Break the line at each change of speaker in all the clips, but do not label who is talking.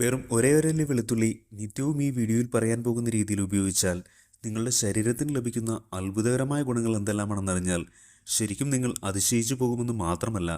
വെറും ഒരേ വെളുത്തുള്ളി നിത്യവും ഈ വീഡിയോയിൽ പറയാൻ പോകുന്ന രീതിയിൽ ഉപയോഗിച്ചാൽ നിങ്ങളുടെ ശരീരത്തിന് ലഭിക്കുന്ന അത്ഭുതകരമായ ഗുണങ്ങൾ എന്തെല്ലാമാണെന്നറിഞ്ഞാൽ ശരിക്കും നിങ്ങൾ അതിശയിച്ചു പോകുമെന്ന് മാത്രമല്ല,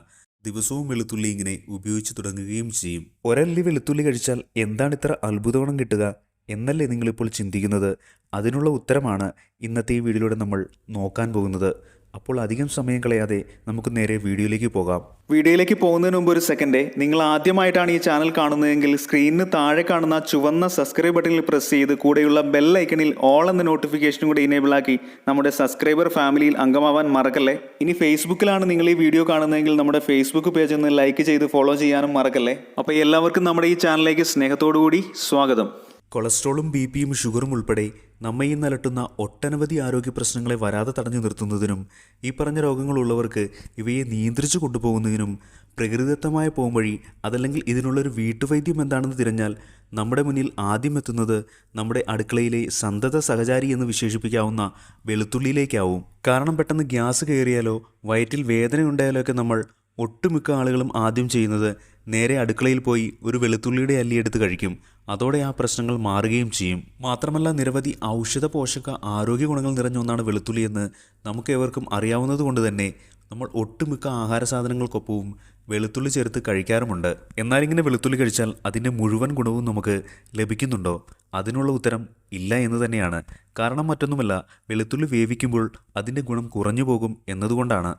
ദിവസവും വെളുത്തുള്ളി ഇങ്ങനെ ഉപയോഗിച്ച് തുടങ്ങുകയും ചെയ്യും. ഒരല്ലി വെളുത്തുള്ളി കഴിച്ചാൽ എന്താണ് ഇത്ര അത്ഭുത ഗുണം കിട്ടുക എന്നല്ലേ നിങ്ങളിപ്പോൾ ചിന്തിക്കുന്നത്? അതിനുള്ള ഉത്തരമാണ് ഇന്നത്തെ ഈ വീഡിയോയിലൂടെ നമ്മൾ നോക്കാൻ പോകുന്നത്. അപ്പോൾ അധികം സമയം കളയാതെ നമുക്ക് നേരെ വീഡിയോയിലേക്ക് പോകാം.
വീഡിയോയിലേക്ക് പോകുന്നതിന് മുമ്പ് ഒരു സെക്കൻഡ്, നിങ്ങൾ ആദ്യമായിട്ടാണ് ഈ ചാനൽ കാണുന്നതെങ്കിൽ സ്ക്രീനിന് താഴെ കാണുന്ന ചുവന്ന സബ്സ്ക്രൈബ് ബട്ടണിൽ പ്രസ് ചെയ്ത് കൂടെയുള്ള ബെൽ ഐക്കണിൽ ഓൾ എന്ന നോട്ടിഫിക്കേഷനും കൂടി ഇനേബിൾ ആക്കി നമ്മുടെ സബ്സ്ക്രൈബർ ഫാമിലിയിൽ അംഗമാവാൻ മറക്കല്ലേ. ഇനി ഫേസ്ബുക്കിലാണ് നിങ്ങൾ ഈ വീഡിയോ കാണുന്നതെങ്കിൽ നമ്മുടെ ഫേസ്ബുക്ക് പേജ് ഒന്ന് ലൈക്ക് ചെയ്ത് ഫോളോ ചെയ്യാനും മറക്കല്ലേ. അപ്പോൾ എല്ലാവർക്കും നമ്മുടെ ഈ ചാനലിലേക്ക് സ്നേഹത്തോടു കൂടി സ്വാഗതം.
കൊളസ്ട്രോളും ബി.പിയും ഷുഗറും ഉൾപ്പെടെ നമ്മെ ഇന്ന് അലട്ടുന്ന ഒട്ടനവധി ആരോഗ്യ പ്രശ്നങ്ങളെ വരാതെ തടഞ്ഞു നിർത്തുന്നതിനും ഈ പറഞ്ഞ രോഗങ്ങളുള്ളവർക്ക് ഇവയെ നിയന്ത്രിച്ചു കൊണ്ടുപോകുന്നതിനും പ്രകൃതിദത്തമായ പോംവഴി, അതല്ലെങ്കിൽ ഇതിനുള്ളൊരു വീട്ടുവൈദ്യം എന്താണെന്ന് തിരഞ്ഞാൽ നമ്മുടെ മുന്നിൽ ആദ്യം എത്തുന്നത് നമ്മുടെ അടുക്കളയിലെ സന്തത സഹചാരി എന്ന് വിശേഷിപ്പിക്കാവുന്ന വെളുത്തുള്ളിയിലേക്കാവും. കാരണം പെട്ടെന്ന് ഗ്യാസ് കയറിയാലോ വയറ്റിൽ വേദനയുണ്ടായാലോ ഒക്കെ നമ്മൾ ഒട്ടുമിക്ക ആളുകളും ആദ്യം ചെയ്യുന്നത് നേരെ അടുക്കളയിൽ പോയി ഒരു വെളുത്തുള്ളിയുടെ അല്ലി എടുത്ത് കഴിക്കും. അതോടെ ആ പ്രശ്നങ്ങൾ മാറുകയും ചെയ്യും. മാത്രമല്ല, നിരവധി ഔഷധ പോഷക ആരോഗ്യ ഗുണങ്ങൾ നിറഞ്ഞ ഒന്നാണ് വെളുത്തുള്ളി എന്ന് നമുക്കേവർക്കും അറിയാവുന്നത് കൊണ്ട് തന്നെ നമ്മൾ ഒട്ടുമിക്ക ആഹാര സാധനങ്ങൾക്കൊപ്പവും വെളുത്തുള്ളി ചേർത്ത് കഴിക്കാറുമുണ്ട്. എന്നാൽ ഇങ്ങനെ വെളുത്തുള്ളി കഴിച്ചാൽ അതിൻ്റെ മുഴുവൻ ഗുണവും നമുക്ക് ലഭിക്കുന്നുണ്ടോ? അതിനുള്ള ഉത്തരം ഇല്ല എന്ന് തന്നെയാണ്. കാരണം മറ്റൊന്നുമല്ല, വെളുത്തുള്ളി വേവിക്കുമ്പോൾ അതിൻ്റെ ഗുണം കുറഞ്ഞു പോകും എന്നതുകൊണ്ടാണ്.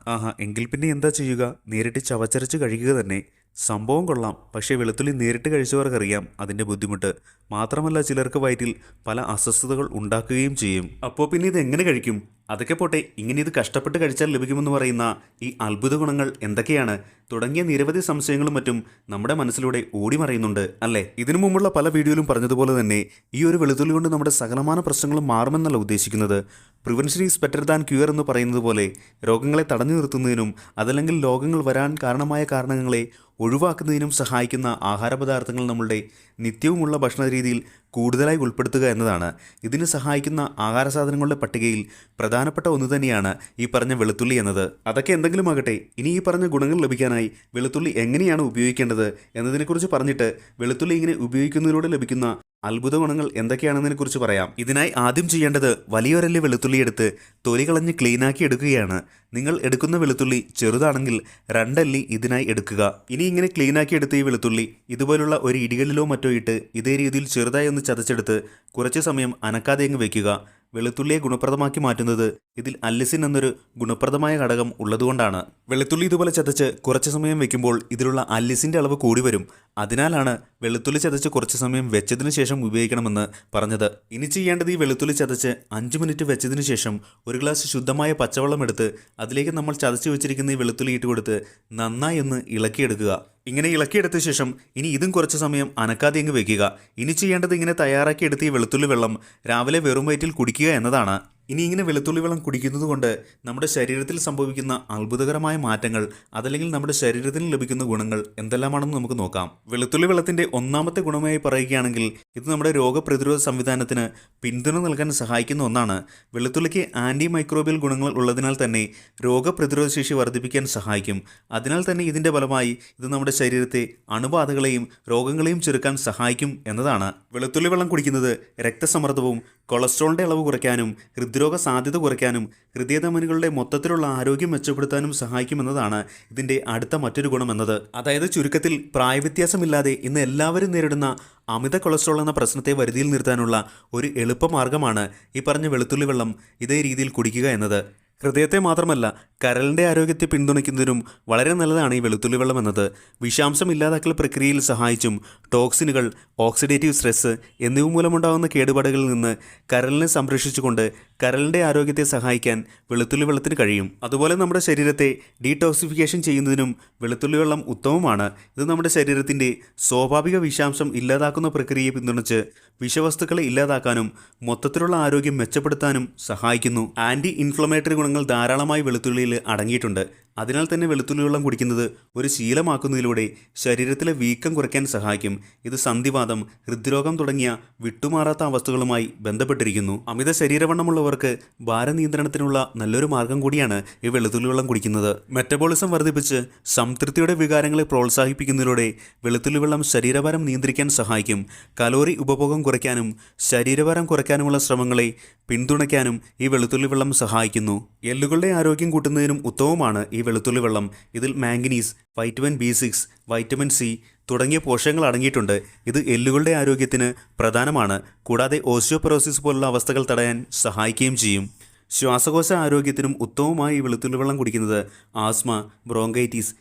എങ്കിൽ പിന്നെ എന്താ ചെയ്യുക? നേരിട്ട് ചവച്ചരച്ച് കഴിക്കുക തന്നെ. സംഭവം കൊള്ളാം, പക്ഷേ വെളുത്തുള്ളി നേരിട്ട് കഴിച്ചവർക്കറിയാം അതിൻ്റെ ബുദ്ധിമുട്ട്. മാത്രമല്ല, ചിലർക്ക് വയറ്റിൽ പല അസ്വസ്ഥതകൾ ഉണ്ടാക്കുകയും ചെയ്യും. അപ്പോൾ പിന്നെ ഇത് എങ്ങനെ കഴിക്കും? അതൊക്കെ പോട്ടെ, ഇങ്ങനെ ഇത് കഷ്ടപ്പെട്ട് കഴിച്ചാൽ ലഭിക്കുമെന്ന് പറയുന്ന ഈ അത്ഭുത ഗുണങ്ങൾ എന്തൊക്കെയാണ് തുടങ്ങിയ നിരവധി സംശയങ്ങളും മറ്റും നമ്മുടെ മനസ്സിലൂടെ ഓടിമറയുന്നുണ്ട് അല്ലേ? ഇതിനു മുമ്പുള്ള പല വീഡിയോയിലും പറഞ്ഞതുപോലെ തന്നെ ഈ ഒരു വെളുത്തുള്ളി കൊണ്ട് നമ്മുടെ സകലമാന പ്രശ്നങ്ങളും മാറുമെന്നല്ല ഉദ്ദേശിക്കുന്നത്. Prevention is better than cure എന്ന് പറയുന്നത് പോലെ രോഗങ്ങളെ തടഞ്ഞു നിർത്തുന്നതിനും അതല്ലെങ്കിൽ രോഗങ്ങൾ വരാൻ കാരണമായ കാരണങ്ങളെ ഒഴിവാക്കുന്നതിനും സഹായിക്കുന്ന ആഹാരപദാർത്ഥങ്ങൾ നമ്മളുടെ നിത്യവുമുള്ള ഭക്ഷണ രീതിയിൽ കൂടുതലായി ഉൾപ്പെടുത്തുക എന്നതാണ്. ഇതിന് സഹായിക്കുന്ന ആഹാര സാധനങ്ങളുടെ പട്ടികയിൽ പ്രധാനപ്പെട്ട ഒന്ന് തന്നെയാണ് ഈ പറഞ്ഞ വെളുത്തുള്ളി എന്നത്. അതൊക്കെ എന്തെങ്കിലും ആകട്ടെ, ഇനി ഈ പറഞ്ഞ ഗുണങ്ങൾ ലഭിക്കാനായി വെളുത്തുള്ളി എങ്ങനെയാണ് ഉപയോഗിക്കേണ്ടത് എന്നതിനെക്കുറിച്ച് പറഞ്ഞിട്ട് വെളുത്തുള്ളി ഇങ്ങനെ ഉപയോഗിക്കുന്നതിലൂടെ ലഭിക്കുന്ന അത്ഭുത ഗുണങ്ങൾ എന്തൊക്കെയാണെന്നതിനെക്കുറിച്ച് പറയാം. ഇതിനായി ആദ്യം ചെയ്യേണ്ടത് വലിയൊരല്ലി വെളുത്തുള്ളി എടുത്ത് തൊലി കളഞ്ഞ് ക്ലീനാക്കി എടുക്കുകയാണ്. നിങ്ങൾ എടുക്കുന്ന വെളുത്തുള്ളി ചെറുതാണെങ്കിൽ 2 അല്ലി ഇതിനായി എടുക്കുക. ഇനി ഇങ്ങനെ ക്ലീനാക്കി എടുത്ത ഈ വെളുത്തുള്ളി ഇതുപോലുള്ള ഒരു ഇടികളിലോ മറ്റോ ഇട്ട് ഇതേ രീതിയിൽ ചെറുതായി ഒന്ന് ചതച്ചെടുത്ത് കുറച്ച് സമയം അനക്കാതെ അങ്ങ് വയ്ക്കുക. വെളുത്തുള്ളിയെ ഗുണപ്രദമാക്കി മാറ്റുന്നത് ഇതിൽ അല്ലിസിൻ എന്നൊരു ഗുണപ്രദമായ ഘടകം ഉള്ളതുകൊണ്ടാണ്. വെളുത്തുള്ളി ഇതുപോലെ ചതച്ച് കുറച്ച് സമയം വെക്കുമ്പോൾ ഇതിലുള്ള അല്ലിസിൻ്റെ അളവ് കൂടി വരും. അതിനാലാണ് വെളുത്തുള്ളി ചതച്ച് കുറച്ച് സമയം വെച്ചതിന് ശേഷം ഉപയോഗിക്കണമെന്ന് പറഞ്ഞത്. ഇനി ചെയ്യേണ്ടത് ഈ വെളുത്തുള്ളി ചതച്ച് 5 മിനിറ്റ് വെച്ചതിന് ശേഷം ഒരു ഗ്ലാസ് ശുദ്ധമായ പച്ചവെള്ളം എടുത്ത് അതിലേക്ക് നമ്മൾ ചതച്ച് വെച്ചിരിക്കുന്ന ഈ വെളുത്തുള്ളി ഇട്ട് കൊടുത്ത് നന്നായി ഒന്ന് ഇളക്കിയെടുക്കുക. ഇങ്ങനെ ഇളക്കിയെടുത്ത ശേഷം ഇനി ഇതും കുറച്ച് സമയം അനക്കാതെ അങ്ങ് വെക്കുക. ഇനി ചെയ്യേണ്ടത് ഇങ്ങനെ തയ്യാറാക്കിയെടുത്ത ഈ വെളുത്തുള്ളി വെള്ളം രാവിലെ വെറും വയറ്റിൽ കുടിക്കുക എന്നതാണ്. ഇനി ഇങ്ങനെ വെളുത്തുള്ളി വെള്ളം കുടിക്കുന്നത് കൊണ്ട് നമ്മുടെ ശരീരത്തിൽ സംഭവിക്കുന്ന അത്ഭുതകരമായ മാറ്റങ്ങൾ അതല്ലെങ്കിൽ നമ്മുടെ ശരീരത്തിന് ലഭിക്കുന്ന ഗുണങ്ങൾ എന്തെല്ലാമാണെന്ന് നമുക്ക് നോക്കാം. വെളുത്തുള്ളി വെള്ളത്തിൻ്റെ ഒന്നാമത്തെ ഗുണമായി പറയുകയാണെങ്കിൽ ഇത് നമ്മുടെ രോഗപ്രതിരോധ സംവിധാനത്തിന് പിന്തുണ നൽകാൻ സഹായിക്കുന്ന ഒന്നാണ്. വെളുത്തുള്ളിക്ക് ആൻറ്റി മൈക്രോബിയൽ ഗുണങ്ങൾ ഉള്ളതിനാൽ തന്നെ രോഗപ്രതിരോധ ശേഷി വർദ്ധിപ്പിക്കാൻ സഹായിക്കും. അതിനാൽ തന്നെ ഇതിൻ്റെ ഫലമായി ഇത് നമ്മുടെ ശരീരത്തെ അണുബാധകളെയും രോഗങ്ങളെയും ചെറുക്കാൻ സഹായിക്കും എന്നതാണ്. വെളുത്തുള്ളി വെള്ളം കുടിക്കുന്നത് രക്തസമ്മർദ്ദവും കൊളസ്ട്രോളിൻ്റെ അളവ് കുറയ്ക്കാനും ഹൃദ്രോഗ സാധ്യത കുറയ്ക്കാനും ഹൃദയധമനികളുടെ മൊത്തത്തിലുള്ള ആരോഗ്യം മെച്ചപ്പെടുത്താനും സഹായിക്കുമെന്നതാണ് ഇതിൻ്റെ അടുത്ത മറ്റൊരു ഗുണം എന്നത്. അതായത് ചുരുക്കത്തിൽ പ്രായവ്യത്യാസമില്ലാതെ ഇന്ന് എല്ലാവരും നേരിടുന്ന അമിത കൊളസ്ട്രോൾ എന്ന പ്രശ്നത്തെ വരുതിയിൽ നിർത്താനുള്ള ഒരു എളുപ്പമാർഗ്ഗമാണ് ഈ പറഞ്ഞ വെളുത്തുള്ളി വെള്ളം ഇതേ രീതിയിൽ കുടിക്കുക എന്നത്. ഹൃദയത്തെ മാത്രമല്ല കരളിൻ്റെ ആരോഗ്യത്തെ പിന്തുണയ്ക്കുന്നതിനും വളരെ നല്ലതാണ് ഈ വെളുത്തുള്ളി വെള്ളം എന്നത്. വിഷാംശം ഇല്ലാതാക്കൽ പ്രക്രിയയിൽ സഹായിച്ചും ടോക്സിനുകൾ, ഓക്സിഡേറ്റീവ് സ്ട്രെസ് എന്നിവ മൂലമുണ്ടാകുന്ന കേടുപാടുകളിൽ നിന്ന് കരളിനെ സംരക്ഷിച്ചുകൊണ്ട് കരളിൻ്റെ ആരോഗ്യത്തെ സഹായിക്കാൻ വെളുത്തുള്ളി വെള്ളത്തിന് കഴിയും. അതുപോലെ നമ്മുടെ ശരീരത്തെ ഡീടോക്സിഫിക്കേഷൻ ചെയ്യുന്നതിനും വെളുത്തുള്ളി വെള്ളം ഉത്തമമാണ്. ഇത് നമ്മുടെ ശരീരത്തിൻ്റെ സ്വാഭാവിക വിഷാംശം ഇല്ലാതാക്കുന്ന പ്രക്രിയയെ പിന്തുണച്ച് വിഷവസ്തുക്കളെ ഇല്ലാതാക്കാനും മൊത്തത്തിലുള്ള ആരോഗ്യം മെച്ചപ്പെടുത്താനും സഹായിക്കുന്നു. ആൻറ്റി ഇൻഫ്ലമേറ്ററി ഗുണങ്ങൾ ധാരാളമായി വെളുത്തുള്ളിയിൽ അടങ്ങിയിട്ടുണ്ട്. അതിനാൽ തന്നെ വെളുത്തുള്ളി വെള്ളം കുടിക്കുന്നത് ഒരു ശീലമാക്കുന്നതിലൂടെ ശരീരത്തിലെ വീക്കം കുറയ്ക്കാൻ സഹായിക്കും. ഇത് സന്ധിവാതം, ഹൃദ്രോഗം തുടങ്ങിയ വിട്ടുമാറാത്ത അവസ്ഥകളുമായി ബന്ധപ്പെട്ടിരിക്കുന്നു. അമിത ശരീരവണ്ണമുള്ളവർക്ക് ഭാരനിയന്ത്രണത്തിനുള്ള നല്ലൊരു മാർഗം കൂടിയാണ് ഈ വെളുത്തുള്ളി വെള്ളം കുടിക്കുന്നത്. മെറ്റബോളിസം വർദ്ധിപ്പിച്ച് സംതൃപ്തിയുടെ വികാരങ്ങളെ പ്രോത്സാഹിപ്പിക്കുന്നതിലൂടെ വെളുത്തുള്ളി വെള്ളം ശരീരഭാരം നിയന്ത്രിക്കാൻ സഹായിക്കും. കലോറി ഉപഭോഗം കുറയ്ക്കാനും ശരീരഭാരം കുറയ്ക്കാനുമുള്ള ശ്രമങ്ങളെ പിന്തുണയ്ക്കാനും ഈ വെളുത്തുള്ളി വെള്ളം സഹായിക്കുന്നു. എല്ലുകളുടെ ആരോഗ്യം കൂട്ടുന്നതിനും ഉത്തമമാണ് ഈ വെളുത്തുള്ളി വെള്ളം. ഇതിൽ manganese, vitamin B6, vitamin C തുടങ്ങിയ പോഷകങ്ങൾ അടങ്ങിയിട്ടുണ്ട്. ഇത് എല്ലുകളുടെ ആരോഗ്യത്തിന് പ്രധാനമാണ്. കൂടാതെ ഓസ്റ്റിയോപൊറോസിസ് പോലുള്ള അവസ്ഥകൾ തടയാൻ സഹായിക്കുകയും ചെയ്യും. ശ്വാസകോശ ആരോഗ്യത്തിനും ഉത്തമമായി വെളുത്തുള്ളി വെള്ളം കുടിക്കുന്നത് ആസ്മ, ബ്രോങ്കൈറ്റിസ്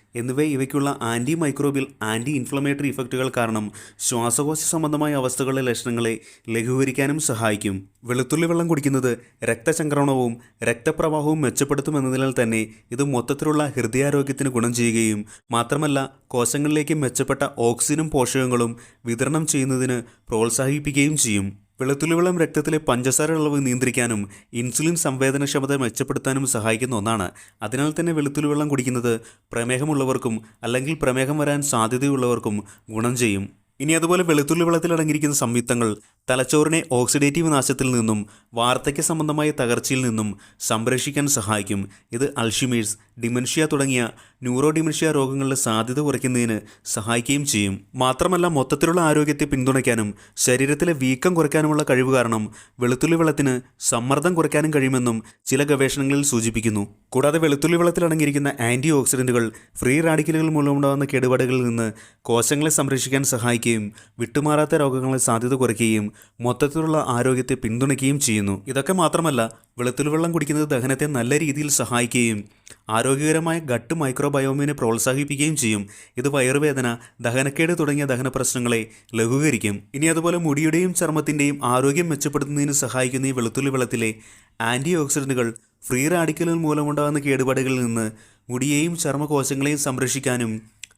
ഇവയ്ക്കുള്ള ആൻറ്റി മൈക്രോബിയൽ, ആൻറ്റി ഇൻഫ്ലമേറ്ററി ഇഫക്റ്റുകൾ കാരണം ശ്വാസകോശ സംബന്ധമായ അവസ്ഥകളുടെ ലക്ഷണങ്ങളെ ലഘൂകരിക്കാനും സഹായിക്കും. വെളുത്തുള്ളി വെള്ളം കുടിക്കുന്നത് രക്തചംക്രമണവും രക്തപ്രവാഹവും മെച്ചപ്പെടുത്തുമെന്നതിനാൽ തന്നെ ഇത് മൊത്തത്തിലുള്ള ഹൃദയാരോഗ്യത്തിന് ഗുണം ചെയ്യുകയും മാത്രമല്ല കോശങ്ങളിലേക്ക് മെച്ചപ്പെട്ട ഓക്സിജനും പോഷകങ്ങളും വിതരണം ചെയ്യുന്നതിന് പ്രോത്സാഹിപ്പിക്കുകയും ചെയ്യും. വെളുത്തുള്ളി വെള്ളം രക്തത്തിലെ പഞ്ചസാര അളവ് നിയന്ത്രിക്കാനും ഇൻസുലിൻ സംവേദനക്ഷമത മെച്ചപ്പെടുത്താനും സഹായിക്കുന്ന ഒന്നാണ്. അതിനാൽ തന്നെ വെളുത്തുള്ളി വെള്ളം കുടിക്കുന്നത് പ്രമേഹമുള്ളവർക്കും അല്ലെങ്കിൽ പ്രമേഹം വരാൻ സാധ്യതയുള്ളവർക്കും ഗുണം ചെയ്യും. ഇനി അതുപോലെ വെളുത്തുള്ളി വെള്ളത്തിൽ അടങ്ങിയിരിക്കുന്ന സംയുക്തങ്ങൾ തലച്ചോറിനെ ഓക്സിഡേറ്റീവ് നാശത്തിൽ നിന്നും വാർദ്ധക്യ സംബന്ധമായ തകർച്ചയിൽ നിന്നും സംരക്ഷിക്കാൻ സഹായിക്കും. ഇത് അൾഷിമേഴ്സ്, ഡിമെൻഷ്യ തുടങ്ങിയ ന്യൂറോ ഡിമെൻഷ്യ രോഗങ്ങളുടെ സാധ്യത കുറയ്ക്കുന്നതിന് സഹായിക്കുകയും ചെയ്യും. മാത്രമല്ല മൊത്തത്തിലുള്ള ആരോഗ്യത്തെ പിന്തുണയ്ക്കാനും ശരീരത്തിലെ വീക്കം കുറയ്ക്കാനുമുള്ള കഴിവ് കാരണം വെളുത്തുള്ളി വെള്ളത്തിന് സമ്മർദ്ദം കുറയ്ക്കാനും കഴിയുമെന്നും ചില ഗവേഷണങ്ങളിൽ സൂചിപ്പിക്കുന്നു. കൂടാതെ വെളുത്തുള്ളി വെള്ളത്തിൽ അടങ്ങിയിരിക്കുന്ന ആൻറ്റി ഓക്സിഡൻറ്റുകൾ ഫ്രീ റാഡിക്കലുകൾ മൂലമുണ്ടാകുന്ന കേടുപാടുകളിൽ നിന്ന് കോശങ്ങളെ സംരക്ഷിക്കാൻ സഹായിക്കുകയും വിട്ടുമാറാത്ത രോഗങ്ങളെ സാധ്യത കുറയ്ക്കുകയും മൊത്തത്തിലുള്ള ആരോഗ്യത്തെ പിന്തുണയ്ക്കുകയും ചെയ്യുന്നു. ഇതൊക്കെ മാത്രമല്ല വെളുത്തുള്ളി വെള്ളം കുടിക്കുന്നത് ദഹനത്തെ നല്ല രീതിയിൽ സഹായിക്കുകയും ആരോഗ്യകരമായ ഗട്ട് മൈക്രോബയോമിനെ പ്രോത്സാഹിപ്പിക്കുകയും ചെയ്യും. ഇത് വയറുവേദന, ദഹനക്കേട് തുടങ്ങിയ ദഹന പ്രശ്നങ്ങളെ ലഘൂകരിക്കും. ഇനി അതുപോലെ മുടിയുടെയും ചർമ്മത്തിൻ്റെയും ആരോഗ്യം മെച്ചപ്പെടുത്തുന്നതിന് സഹായിക്കുന്ന ഈ വെളുത്തുള്ളി വെള്ളത്തിലെ ആൻറ്റി ഓക്സിഡൻറ്റുകൾ ഫ്രീ റാഡിക്കലുകൾ മൂലമുണ്ടാകുന്ന കേടുപാടുകളിൽ നിന്ന് മുടിയെയും ചർമ്മകോശങ്ങളെയും സംരക്ഷിക്കാനും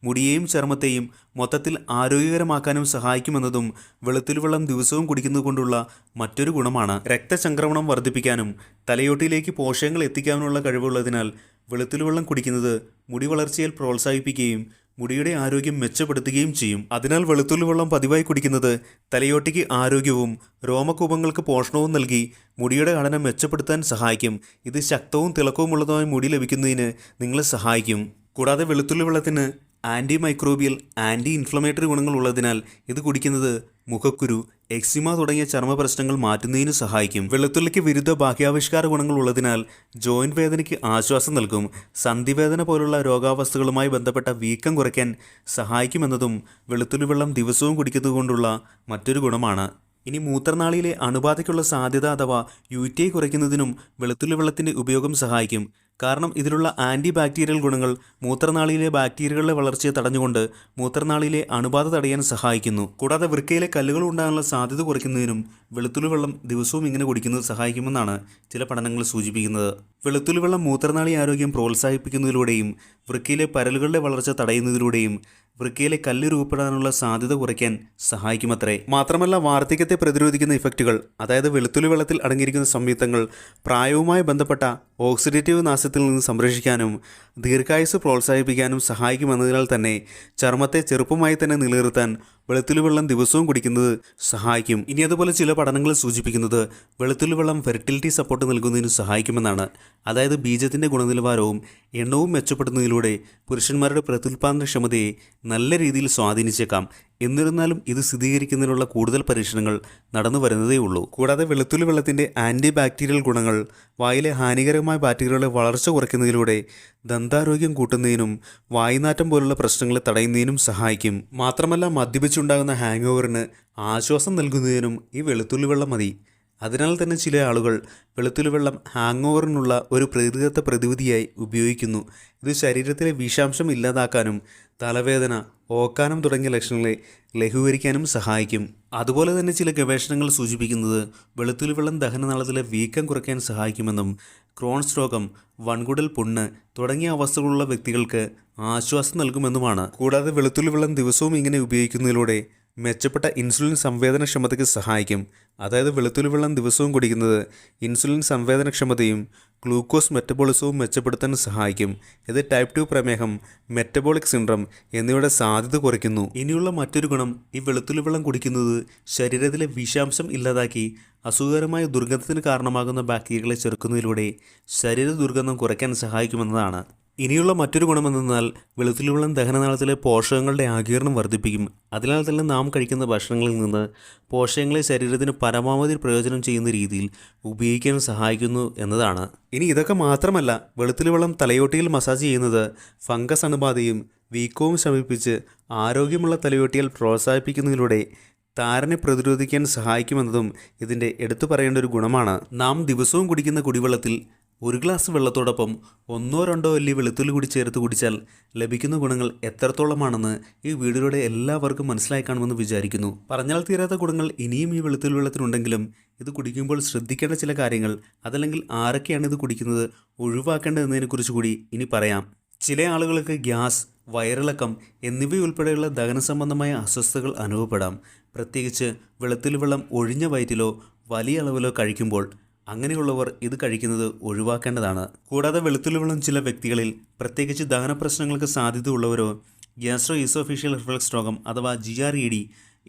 മുടിയെയും ചർമ്മത്തെയും മൊത്തത്തിൽ ആരോഗ്യകരമാക്കാനും സഹായിക്കുമെന്നതും വെളുത്തുള്ളി വെള്ളം ദിവസവും കുടിക്കുന്നത് കൊണ്ടുള്ള മറ്റൊരു ഗുണമാണ്. രക്തചംക്രമണം വർദ്ധിപ്പിക്കാനും തലയോട്ടിയിലേക്ക് പോഷകങ്ങൾ എത്തിക്കാനുള്ള കഴിവുള്ളതിനാൽ വെളുത്തുള്ളി വെള്ളം കുടിക്കുന്നത് മുടി വളർച്ചയിൽ പ്രോത്സാഹിപ്പിക്കുകയും മുടിയുടെ ആരോഗ്യം മെച്ചപ്പെടുത്തുകയും ചെയ്യും. അതിനാൽ വെളുത്തുള്ളി വെള്ളം പതിവായി കുടിക്കുന്നത് തലയോട്ടിക്ക് ആരോഗ്യവും രോമകൂപങ്ങൾക്ക് പോഷണവും നൽകി മുടിയുടെ ഘടന മെച്ചപ്പെടുത്താൻ സഹായിക്കും. ഇത് ശക്തവും തിളക്കവുമുള്ളതുമായ മുടി ലഭിക്കുന്നതിന് നിങ്ങളെ സഹായിക്കും. കൂടാതെ വെളുത്തുള്ളി വെള്ളത്തിന് ആൻറ്റി മൈക്രോബിയൽ, ആൻറ്റി ഇൻഫ്ലമേറ്ററി ഗുണങ്ങൾ ഉള്ളതിനാൽ ഇത് കുടിക്കുന്നത് മുഖക്കുരു, എക്സിമ തുടങ്ങിയ ചർമ്മ പ്രശ്നങ്ങൾ മാറ്റുന്നതിന് സഹായിക്കും. വെളുത്തുള്ളിക്ക് വിരുദ്ധ ബാഹ്യാവിഷ്കാര ഗുണങ്ങൾ ഉള്ളതിനാൽ ജോയിൻറ്റ് വേദനയ്ക്ക് ആശ്വാസം നൽകും. സന്ധിവേദന പോലുള്ള രോഗാവസ്ഥകളുമായി ബന്ധപ്പെട്ട വീക്കം കുറയ്ക്കാൻ സഹായിക്കുമെന്നതും വെളുത്തുള്ളി വെള്ളം ദിവസവും കുടിക്കുന്നത് കൊണ്ടുള്ള മറ്റൊരു ഗുണമാണ്. ഇനി മൂത്രനാളിയിലെ അണുബാധയ്ക്കുള്ള സാധ്യത അഥവാ UTI കുറയ്ക്കുന്നതിനും വെളുത്തുള്ളി വെള്ളത്തിൻ്റെ ഉപയോഗം സഹായിക്കും. കാരണം ഇതിലുള്ള ആൻറ്റി ബാക്ടീരിയൽ ഗുണങ്ങൾ മൂത്രനാളിയിലെ ബാക്ടീരിയകളുടെ വളർച്ചയെ തടഞ്ഞുകൊണ്ട് മൂത്രനാളിയിലെ അണുബാധ തടയാൻ സഹായിക്കുന്നു. കൂടാതെ വൃക്കയിലെ കല്ലുകൾ ഉണ്ടാകാനുള്ള സാധ്യത കുറയ്ക്കുന്നതിനും വെളുത്തുള്ളി വെള്ളം ദിവസവും ഇങ്ങനെ കുടിക്കുന്നത് സഹായിക്കുമെന്നാണ് ചില പഠനങ്ങൾ സൂചിപ്പിക്കുന്നത്. വെളുത്തുള്ളി വെള്ളം മൂത്രനാളി ആരോഗ്യം പ്രോത്സാഹിപ്പിക്കുന്നതിലൂടെയും വൃക്കയിലെ പരലുകളുടെ വളർച്ച തടയുന്നതിലൂടെയും വൃക്കയിലെ കല്ല് രൂപപ്പെടാനുള്ള സാധ്യത കുറയ്ക്കാൻ സഹായിക്കുമത്രേ. മാത്രമല്ല വാർദ്ധക്യത്തെ പ്രതിരോധിക്കുന്ന ഇഫക്റ്റുകൾ, അതായത് വെളുത്തുള്ളി വെള്ളത്തിൽ അടങ്ങിയിരിക്കുന്ന സംയുക്തങ്ങൾ പ്രായവുമായി ബന്ധപ്പെട്ട ഓക്സിഡേറ്റീവ് നാശത്തിൽ നിന്ന് സംരക്ഷിക്കാനും ദീർഘായുസ് പ്രോത്സാഹിപ്പിക്കാനും സഹായിക്കുമെന്നതിനാൽ തന്നെ ചർമ്മത്തെ ചെറുപ്പമായി തന്നെ നിലനിർത്താൻ വെളുത്തുള്ളി വെള്ളം ദിവസവും കുടിക്കുന്നത് സഹായിക്കും. ഇനി അതുപോലെ ചില പഠനങ്ങൾ സൂചിപ്പിക്കുന്നത് വെളുത്തുള്ളി വെള്ളം ഫെർട്ടിലിറ്റി സപ്പോർട്ട് നൽകുന്നതിന് സഹായിക്കുമെന്നാണ്. അതായത് ബീജത്തിൻ്റെ ഗുണനിലവാരവും എണ്ണവും മെച്ചപ്പെടുന്നതിലൂടെ പുരുഷന്മാരുടെ പ്രത്യുൽപാദനക്ഷമതയെ നല്ല രീതിയിൽ സ്വാധീനിച്ചേക്കാം. എന്നിരുന്നാലും ഇത് സ്ഥിരീകരിക്കുന്നതിനുള്ള കൂടുതൽ പരീക്ഷണങ്ങൾ നടന്നു വരുന്നതേ ഉള്ളൂ. കൂടാതെ വെളുത്തുള്ളി വെള്ളത്തിൻ്റെ ആൻറ്റി ബാക്ടീരിയൽ ഗുണങ്ങൾ വായിലെ ഹാനികരമായ ബാക്ടീരിയകളുടെ വളർച്ച കുറയ്ക്കുന്നതിലൂടെ ദന്താരോഗ്യം കൂട്ടുന്നതിനും വായുനാറ്റം പോലുള്ള പ്രശ്നങ്ങളെ തടയുന്നതിനും സഹായിക്കും. മാത്രമല്ല മദ്യപിച്ചുണ്ടാകുന്ന ഹാങ് ഓവറിന് ആശ്വാസം നൽകുന്നതിനും ഈ വെളുത്തുള്ളി വെള്ളം മതി. അതിനാൽ തന്നെ ചില ആളുകൾ വെളുത്തുള്ളി വെള്ളം ഹാങ് ഓവറിനുള്ള ഒരു പ്രതിരോധ പ്രതിവിധിയായി ഉപയോഗിക്കുന്നു. ഇത് ശരീരത്തിലെ വിഷാംശം ഇല്ലാതാക്കാനും തലവേദന, ഓക്കാനം തുടങ്ങിയ ലക്ഷണങ്ങളെ ലഘൂകരിക്കാനും സഹായിക്കും. അതുപോലെ തന്നെ ചില ഗവേഷണങ്ങൾ സൂചിപ്പിക്കുന്നത് വെളുത്തുള്ളി വെള്ളം ദഹനനാളത്തിലെ വീക്കം കുറയ്ക്കാൻ സഹായിക്കുമെന്നും ക്രോൺസ് രോഗം, വൻകുടൽ പുണ്ണ് തുടങ്ങിയ അവസ്ഥകളുള്ള വ്യക്തികൾക്ക് ആശ്വാസം നൽകുമെന്നുമാണ്. കൂടാതെ വെളുത്തുള്ളി വെള്ളം ദിവസവും ഇങ്ങനെ ഉപയോഗിക്കുന്നതിലൂടെ മെച്ചപ്പെട്ട ഇൻസുലിൻ സംവേദനക്ഷമതയ്ക്ക് സഹായിക്കും. അതായത് വെളുത്തുള്ളി വെള്ളം ദിവസവും കുടിക്കുന്നത് ഇൻസുലിൻ സംവേദനക്ഷമതയും ഗ്ലൂക്കോസ് മെറ്റബോളിസവും മെച്ചപ്പെടുത്താൻ സഹായിക്കും. ഇത് ടൈപ്പ് 2 പ്രമേഹം, മെറ്റബോളിക് സിൻഡ്രം എന്നിവയുടെ സാധ്യത കുറയ്ക്കുന്നു. ഇനിയുള്ള മറ്റൊരു ഗുണം, ഈ വെളുത്തുള്ളി വെള്ളം കുടിക്കുന്നത് ശരീരത്തിലെ വിഷാംശം ഇല്ലാതാക്കി അസുഖകരമായ ദുർഗന്ധത്തിന് കാരണമാകുന്ന ബാക്ടീരിയകളെ ചെറുക്കുന്നതിലൂടെ ശരീര ദുർഗന്ധം കുറയ്ക്കാൻ സഹായിക്കുമെന്നതാണ്. ഇനിയുള്ള മറ്റൊരു ഗുണമെന്നാൽ വെളുത്തുള്ളി വെള്ളം ദഹനനാളത്തിലെ പോഷകങ്ങളുടെ ആഗിരണം വർദ്ധിപ്പിക്കും. അതിനാൽ തന്നെ നാം കഴിക്കുന്ന ഭക്ഷണങ്ങളിൽ നിന്ന് പോഷകങ്ങളെ ശരീരത്തിന് പരമാവധി പ്രയോജനം ചെയ്യുന്ന രീതിയിൽ ഉപയോഗിക്കാൻ സഹായിക്കുന്നു എന്നതാണ്. ഇനി ഇതൊക്കെ മാത്രമല്ല, വെളുത്തുള്ളി വെള്ളം തലയോട്ടിയിൽ മസാജ് ചെയ്യുന്നത് ഫംഗസ് അണുബാധയും വീക്കവും ശമിപ്പിച്ച് ആരോഗ്യമുള്ള തലയോട്ടികൾ പ്രോത്സാഹിപ്പിക്കുന്നതിലൂടെ താരനെ പ്രതിരോധിക്കാൻ സഹായിക്കുമെന്നതും ഇതിൻ്റെ എടുത്തു പറയേണ്ട ഒരു ഗുണമാണ്. നാം ദിവസവും കുടിക്കുന്ന കുടിവെള്ളത്തിൽ 1 ഗ്ലാസ് വെള്ളത്തോടൊപ്പം 1-2 അല്ലി വെളുത്തുള്ളി കൂടി ചേർത്ത് കുടിച്ചാൽ ലഭിക്കുന്ന ഗുണങ്ങൾ എത്രത്തോളമാണെന്ന് ഈ വീഡിയോയുടെ എല്ലാവർക്കും മനസ്സിലായി കാണുമെന്ന് വിചാരിക്കുന്നു. പറഞ്ഞാൽ തീരാത്ത ഗുണങ്ങൾ ഇനിയും ഈ വെളുത്തുള്ളി വെള്ളത്തിനുണ്ടെങ്കിലും ഇത് കുടിക്കുമ്പോൾ ശ്രദ്ധിക്കേണ്ട ചില കാര്യങ്ങൾ, അതല്ലെങ്കിൽ ആരൊക്കെയാണ് ഇത് കുടിക്കുന്നത് ഒഴിവാക്കേണ്ടതെന്നതിനെക്കുറിച്ച് കൂടി ഇനി പറയാം. ചില ആളുകൾക്ക് ഗ്യാസ്, വയറിളക്കം എന്നിവയുൾപ്പെടെയുള്ള ദഹന സംബന്ധമായ അസ്വസ്ഥതകൾ അനുഭവപ്പെടാം. പ്രത്യേകിച്ച് വെളുത്തുള്ളി വെള്ളം ഒഴിഞ്ഞ വയറ്റിലോ വലിയ അളവിലോ കഴിക്കുമ്പോൾ. അങ്ങനെയുള്ളവർ ഇത് കഴിക്കുന്നത് ഒഴിവാക്കേണ്ടതാണ്. കൂടാതെ വെളുത്തുള്ളി വെള്ളം ചില വ്യക്തികളിൽ, പ്രത്യേകിച്ച് ദഹന പ്രശ്നങ്ങൾക്ക് സാധ്യതയുള്ളവരോ ഗ്യാസ്ട്രോ ഈസോഫേഷ്യൽ റിഫ്ലക്സ് രോഗം അഥവാ GERD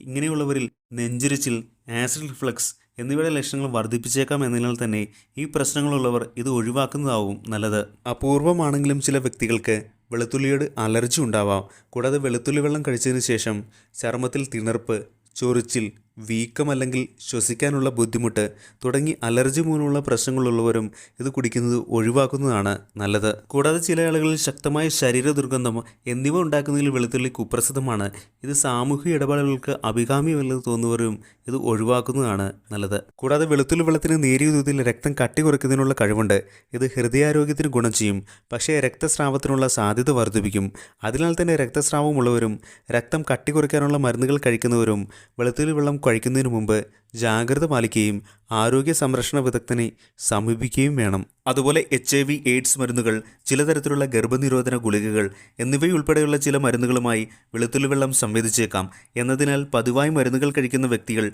ഇങ്ങനെയുള്ളവരിൽ നെഞ്ചിരിച്ചിൽ, ആസിഡ് റിഫ്ലക്സ് എന്നിവയുടെ ലക്ഷണങ്ങൾ വർദ്ധിപ്പിച്ചേക്കാം എന്നതിനാൽ തന്നെ ഈ പ്രശ്നങ്ങളുള്ളവർ ഇത് ഒഴിവാക്കുന്നതാവും നല്ലത്. അപൂർവമാണെങ്കിലും ചില വ്യക്തികൾക്ക് വെളുത്തുള്ളിയോട് അലർജി ഉണ്ടാവാം. കൂടാതെ വെളുത്തുള്ളി വെള്ളം കഴിച്ചതിന് ശേഷം ചർമ്മത്തിൽ തിണർപ്പ്, ചൊറിച്ചിൽ, വീക്കം അല്ലെങ്കിൽ ശ്വസിക്കാനുള്ള ബുദ്ധിമുട്ട് തുടങ്ങി അലർജി മൂലമുള്ള പ്രശ്നങ്ങളുള്ളവരും ഇത് കുടിക്കുന്നത് ഒഴിവാക്കുന്നതാണ് നല്ലത്. കൂടാതെ ചില ആളുകളിൽ ശക്തമായ ശരീര ദുർഗന്ധം എന്നിവ ഉണ്ടാക്കുന്നതിൽ വെളുത്തുള്ളി കുപ്രസിദ്ധമാണ്. ഇത് സാമൂഹിക ഇടപാടുകൾക്ക് അഭികാമ്യമല്ലെന്ന് തോന്നുന്നവരും ഇത് ഒഴിവാക്കുന്നതാണ് നല്ലത്. കൂടാതെ വെളുത്തുള്ളി വെള്ളത്തിന് നേരിയ തോതിൽ രക്തം കട്ടി കുറയ്ക്കുന്നതിനുള്ള കഴിവുണ്ട്. ഇത് ഹൃദയാരോഗ്യത്തിന് ഗുണം ചെയ്യും, പക്ഷേ രക്തസ്രാവത്തിനുള്ള സാധ്യത വർദ്ധിപ്പിക്കും. അതിനാൽ തന്നെ രക്തസ്രാവമുള്ളവരും രക്തം കട്ടി കുറയ്ക്കാനുള്ള മരുന്നുകൾ കഴിക്കുന്നവരും വെളുത്തുള്ളി വെള്ളം കഴിക്കുന്നതിന് മുമ്പ് ജാഗ്രത പാലിക്കുകയും ആരോഗ്യ സംരക്ഷണ വിദഗ്ധനെ സമീപിക്കുകയും വേണം. അതുപോലെ HIV/AIDS മരുന്നുകൾ, ചിലതരത്തിലുള്ള ഗർഭനിരോധന ഗുളികകൾ എന്നിവയുൾപ്പെടെയുള്ള ചില മരുന്നുകളുമായി വെളുത്തുള്ളി വെള്ളം സംവേദിച്ചേക്കാം. എന്നതിനാൽ പതിവായി മരുന്നുകൾ കഴിക്കുന്ന വ്യക്തികൾ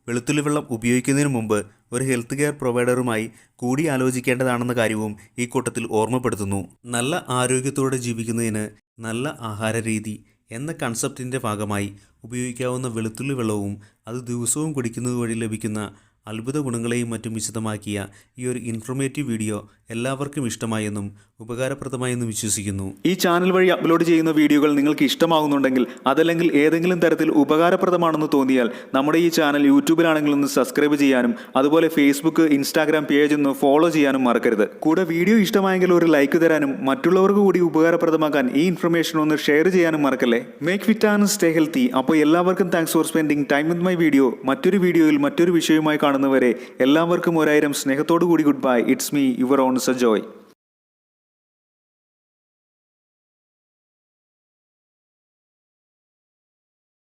വെളുത്തുള്ളി വെള്ളം ഉപയോഗിക്കുന്നതിന് മുമ്പ് ഒരു ഹെൽത്ത് കെയർ പ്രൊവൈഡറുമായി കൂടി ആലോചിക്കേണ്ടതാണെന്ന കാര്യവും ഈ കൂട്ടത്തിൽ ഓർമ്മപ്പെടുത്തുന്നു. നല്ല ആരോഗ്യത്തോടെ ജീവിക്കുന്നതിന് നല്ല ആഹാര രീതി എന്ന കൺസെപ്റ്റിൻ്റെ ഭാഗമായി ഉപയോഗിക്കാവുന്ന വെളുത്തുള്ളി വെള്ളവും അത് ദിവസവും കുടിക്കുന്നത് വഴി ലഭിക്കുന്ന അത്ഭുത ഗുണങ്ങളെയും മറ്റും വിശദമാക്കിയ ഈ ഒരു ഇൻഫോർമേറ്റീവ് വീഡിയോ എല്ലാവർക്കും ഇഷ്ടമായെന്നും ഉപകാരപ്രദമായെന്നും വിശ്വസിക്കുന്നു.
ഈ ചാനൽ വഴി അപ്ലോഡ് ചെയ്യുന്ന വീഡിയോകൾ നിങ്ങൾക്ക് ഇഷ്ടമാകുന്നുണ്ടെങ്കിൽ, അതല്ലെങ്കിൽ ഏതെങ്കിലും തരത്തിൽ ഉപകാരപ്രദമാണെന്ന് തോന്നിയാൽ നമ്മുടെ ഈ ചാനൽ യൂട്യൂബിലാണെങ്കിൽ ഒന്ന് സബ്സ്ക്രൈബ് ചെയ്യാനും അതുപോലെ ഫേസ്ബുക്ക്, ഇൻസ്റ്റാഗ്രാം പേജ് ഒന്ന് ഫോളോ ചെയ്യാനും മറക്കരുത്. കൂടെ വീഡിയോ ഇഷ്ടമായെങ്കിൽ ഒരു ലൈക്ക് തരാനും മറ്റുള്ളവർക്ക് കൂടി ഉപകാരപ്രദമാക്കാൻ ഈ ഇൻഫർമേഷൻ ഒന്ന് ഷെയർ ചെയ്യാനും മറക്കല്ലേ. Make fit and stay healthy. അപ്പോൾ എല്ലാവർക്കും thanks for spending time with my video. മറ്റൊരു വീഡിയോയിൽ മറ്റൊരു വിഷയവുമായി കാണുന്നവരെ എല്ലാവർക്കും 1000 സ്നേഹത്തോടു കൂടി good bye. It's me your own Sajoy.